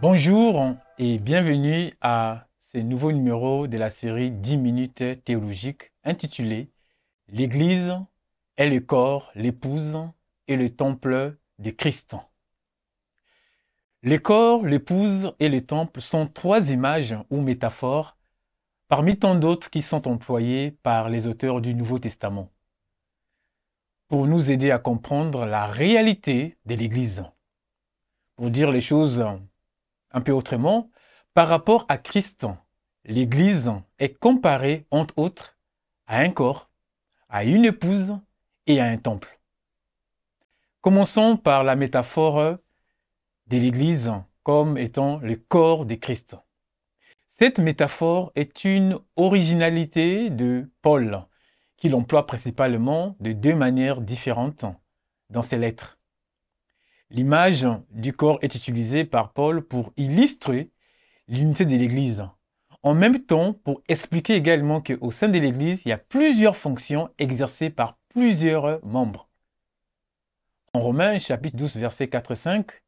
Bonjour et bienvenue à ce nouveau numéro de la série 10 minutes théologiques intitulé L'Église est le corps, l'épouse et le temple de Christ. Le corps, l'épouse et le temple sont trois images ou métaphores parmi tant d'autres qui sont employées par les auteurs du Nouveau Testament pour nous aider à comprendre la réalité de l'Église. Pour dire les choses un peu autrement, par rapport à Christ, l'Église est comparée, entre autres, à un corps, à une épouse et à un temple. Commençons par la métaphore de l'Église comme étant le corps de Christ. Cette métaphore est une originalité de Paul, qui l'emploie principalement de deux manières différentes dans ses lettres. L'image du corps est utilisée par Paul pour illustrer l'unité de l'Église. En même temps, pour expliquer également qu'au sein de l'Église, il y a plusieurs fonctions exercées par plusieurs membres. En Romains, chapitre 12, versets 4 et 5,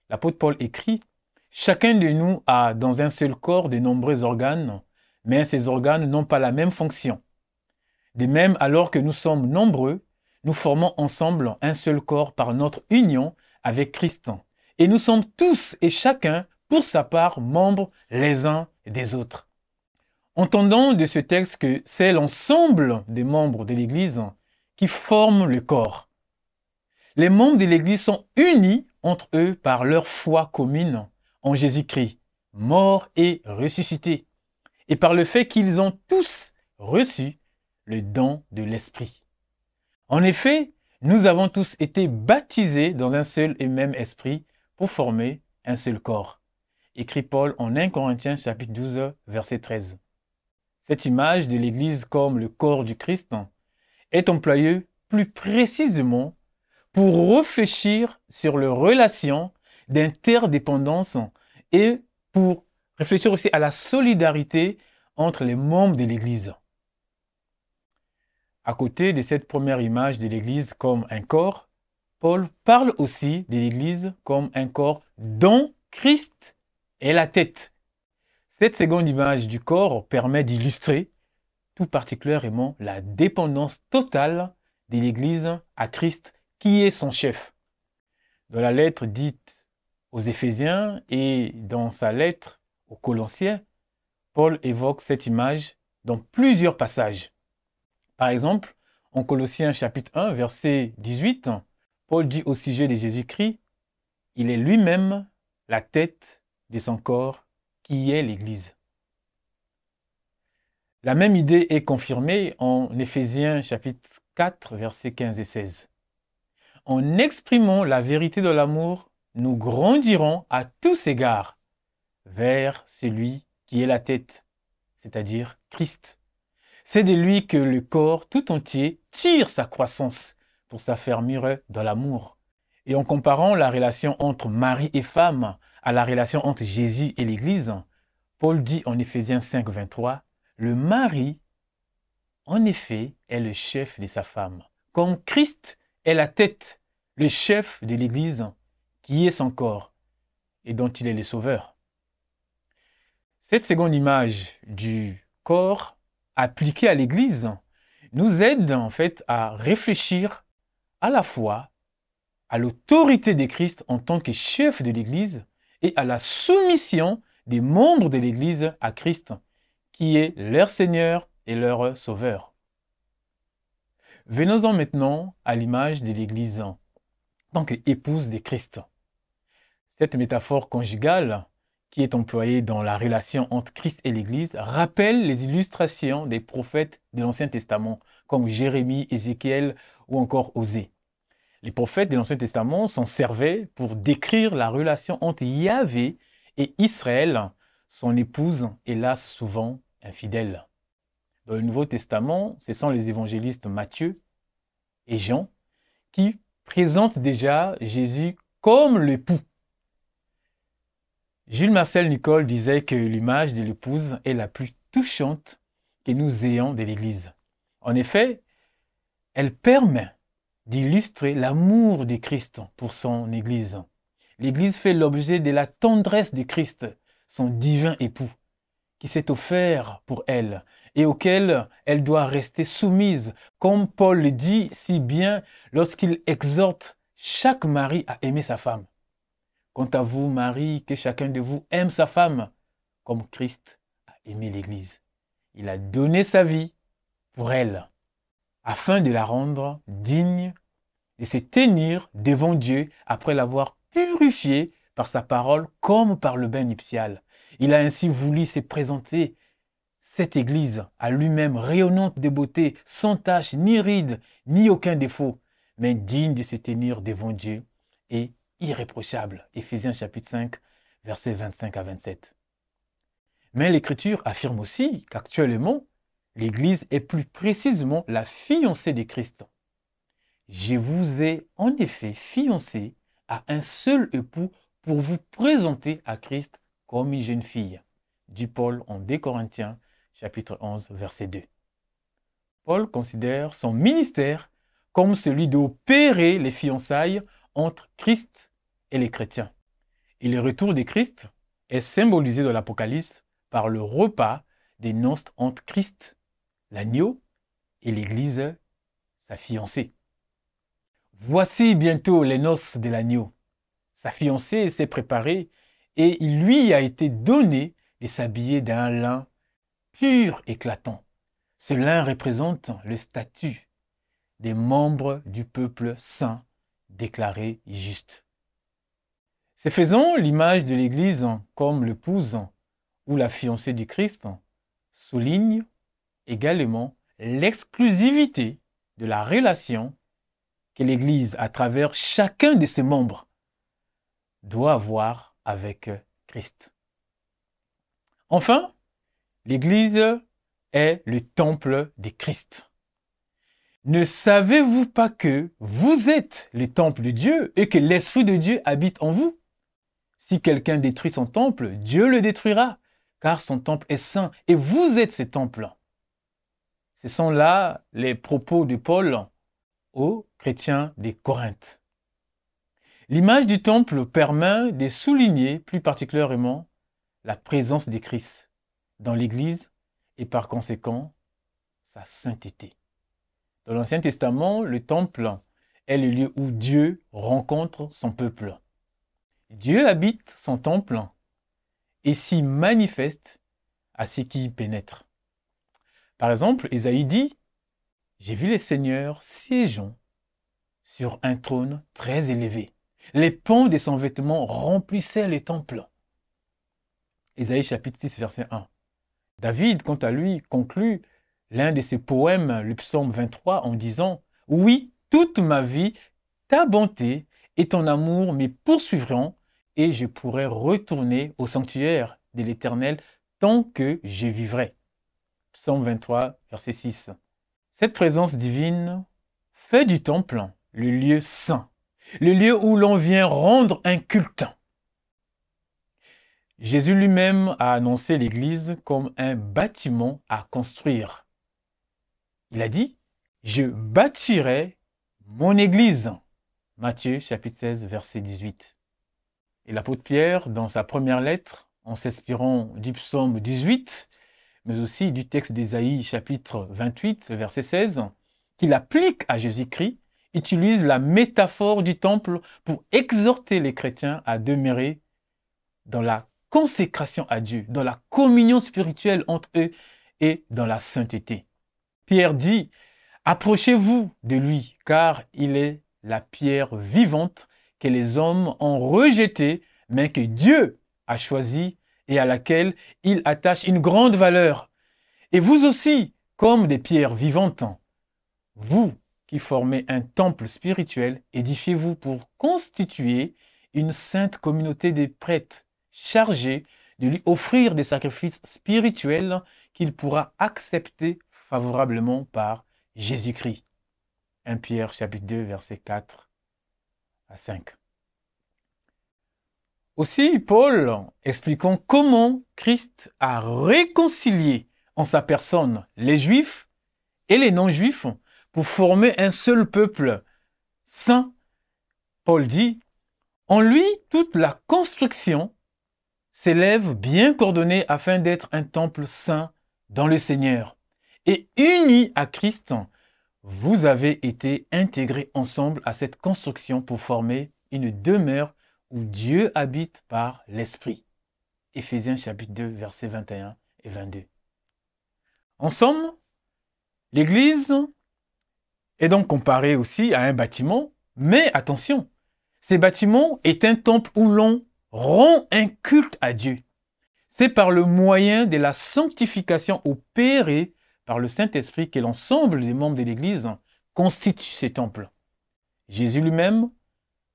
l'apôtre Paul écrit « Chacun de nous a dans un seul corps de nombreux organes, mais ces organes n'ont pas la même fonction. De même, alors que nous sommes nombreux, nous formons ensemble un seul corps par notre union avec Christ. Et nous sommes tous et chacun pour sa part, membres les uns des autres. » Entendons de ce texte que c'est l'ensemble des membres de l'Église qui forment le corps. Les membres de l'Église sont unis entre eux par leur foi commune en Jésus-Christ, mort et ressuscité, et par le fait qu'ils ont tous reçu le don de l'Esprit. En effet, nous avons tous été baptisés dans un seul et même esprit pour former un seul corps. Écrit Paul en 1 Corinthiens chapitre 12, verset 13. Cette image de l'Église comme le corps du Christ est employée plus précisément pour réfléchir sur les relations d'interdépendance et pour réfléchir aussi à la solidarité entre les membres de l'Église. À côté de cette première image de l'Église comme un corps, Paul parle aussi de l'Église comme un corps dont Christ est la tête. Cette seconde image du corps permet d'illustrer tout particulièrement la dépendance totale de l'Église à Christ qui est son chef. Dans la lettre dite aux Éphésiens et dans sa lettre aux Colossiens, Paul évoque cette image dans plusieurs passages. Par exemple, en Colossiens chapitre 1, verset 18, Paul dit au sujet de Jésus-Christ, « Il est lui-même la tête de son corps qui est l'Église. » La même idée est confirmée en Éphésiens chapitre 4, versets 15 et 16. « En exprimant la vérité de l'amour, nous grandirons à tous égards vers celui qui est la tête, c'est-à-dire Christ. C'est de lui que le corps tout entier tire sa croissance pour s'affermir dans l'amour. » Et en comparant la relation entre mari et femme à la relation entre Jésus et l'Église, Paul dit en Éphésiens 5, 23, « Le mari, en effet, est le chef de sa femme, comme Christ est la tête, le chef de l'Église, qui est son corps et dont il est le sauveur. » Cette seconde image du corps appliquée à l'Église nous aide en fait à réfléchir à la fois à l'autorité de Christ en tant que chef de l'Église et à la soumission des membres de l'Église à Christ, qui est leur Seigneur et leur Sauveur. Venons-en maintenant à l'image de l'Église en tant qu'épouse de Christ. Cette métaphore conjugale qui est employée dans la relation entre Christ et l'Église rappelle les illustrations des prophètes de l'Ancien Testament, comme Jérémie, Ézéchiel ou encore Osée. Les prophètes de l'Ancien Testament s'en servaient pour décrire la relation entre Yahvé et Israël, son épouse, hélas souvent infidèle. Dans le Nouveau Testament, ce sont les évangélistes Matthieu et Jean qui présentent déjà Jésus comme l'époux. Jules Marcel Nicolle disait que l'image de l'épouse est la plus touchante que nous ayons de l'Église. En effet, elle permet d'illustrer l'amour de Christ pour son Église. l'Église fait l'objet de la tendresse de Christ, son divin époux, qui s'est offert pour elle et auquel elle doit rester soumise, comme Paul le dit si bien lorsqu'il exhorte chaque mari à aimer sa femme. Quant à vous, Marie, que chacun de vous aime sa femme, comme Christ a aimé l'Église. Il a donné sa vie pour elle, afin de la rendre digne de se tenir devant Dieu après l'avoir purifiée par sa parole comme par le bain nuptial. Il a ainsi voulu se présenter cette Église à lui-même rayonnante de beauté, sans tache, ni ride, ni aucun défaut, mais digne de se tenir devant Dieu et irréprochable. Éphésiens chapitre 5, versets 25 à 27. Mais l'Écriture affirme aussi qu'actuellement, l'Église est plus précisément la fiancée de Christ. Je vous ai en effet fiancé à un seul époux pour vous présenter à Christ comme une jeune fille. Dit Paul en 2 Corinthiens, chapitre 11, verset 2. Paul considère son ministère comme celui d'opérer les fiançailles entre Christ et les chrétiens. Et le retour de Christ est symbolisé dans l'Apocalypse par le repas des noces entre Christ, l'agneau, et l'Église, sa fiancée. Voici bientôt les noces de l'agneau. Sa fiancée s'est préparée et il lui a été donné de s'habiller d'un lin pur éclatant. Ce lin représente le statut des membres du peuple saint déclaré juste. Ce faisant, l'image de l'Église comme l'épouse ou la fiancée du Christ souligne également l'exclusivité de la relation que l'Église, à travers chacun de ses membres, doit avoir avec Christ. Enfin, l'Église est le temple de Christ. Ne savez-vous pas que vous êtes le temple de Dieu et que l'Esprit de Dieu habite en vous? Si quelqu'un détruit son temple, Dieu le détruira, car son temple est saint et vous êtes ce temple. Ce sont là les propos de Paul aux chrétiens de Corinthe. L'image du temple permet de souligner plus particulièrement la présence de Christ dans l'Église et par conséquent sa sainteté. Dans l'Ancien Testament, le temple est le lieu où Dieu rencontre son peuple. Dieu habite son temple et s'y manifeste à ceux qui y pénètrent. Par exemple, Ésaïe dit « J'ai vu les seigneurs siégeant sur un trône très élevé. Les pans de son vêtement remplissaient le temple. » Ésaïe chapitre 6, verset 1. David, quant à lui, conclut l'un de ses poèmes, le psaume 23, en disant « Oui, toute ma vie, ta bonté et ton amour me poursuivront et je pourrai retourner au sanctuaire de l'Éternel tant que je vivrai. » Psaume 23, verset 6. Cette présence divine fait du temple le lieu saint, le lieu où l'on vient rendre un culte. Jésus lui-même a annoncé l'Église comme un bâtiment à construire. Il a dit « Je bâtirai mon Église ». Matthieu chapitre 16, verset 18. Et l'apôtre Pierre, dans sa première lettre, en s'inspirant du psaume 18, mais aussi du texte d'Ésaïe chapitre 28, verset 16, qu'il applique à Jésus-Christ, utilise la métaphore du temple pour exhorter les chrétiens à demeurer dans la consécration à Dieu, dans la communion spirituelle entre eux et dans la sainteté. Pierre dit « Approchez-vous de lui, car il est la pierre vivante que les hommes ont rejetée, mais que Dieu a choisie et à laquelle il attache une grande valeur. Et vous aussi, comme des pierres vivantes, vous qui formez un temple spirituel, édifiez-vous pour constituer une sainte communauté de prêtres chargés de lui offrir des sacrifices spirituels qu'il pourra accepter favorablement par Jésus-Christ. 1 Pierre chapitre 2, versets 4 à 5. Aussi, Paul, expliquant comment Christ a réconcilié en sa personne les Juifs et les non-Juifs pour former un seul peuple saint, Paul dit En lui, toute la construction s'élève bien coordonnée afin d'être un temple saint dans le Seigneur. Et unis à Christ, vous avez été intégrés ensemble à cette construction pour former une demeure où Dieu habite par l'Esprit. Éphésiens chapitre 2, versets 21 et 22. En somme, l'Église est donc comparée aussi à un bâtiment, mais attention, ce bâtiment est un temple où l'on rend un culte à Dieu. C'est par le moyen de la sanctification opérée par le Saint-Esprit que l'ensemble des membres de l'Église constitue ce temple. Jésus lui-même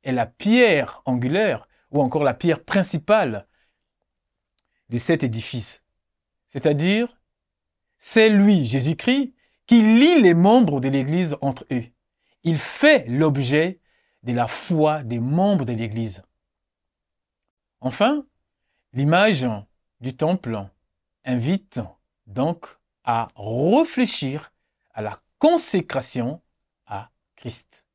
est la pierre angulaire ou encore la pierre principale de cet édifice. C'est-à-dire, c'est lui, Jésus-Christ, qui lie les membres de l'Église entre eux. Il fait l'objet de la foi des membres de l'Église. Enfin, l'image du temple invite donc à réfléchir à la consécration à Christ.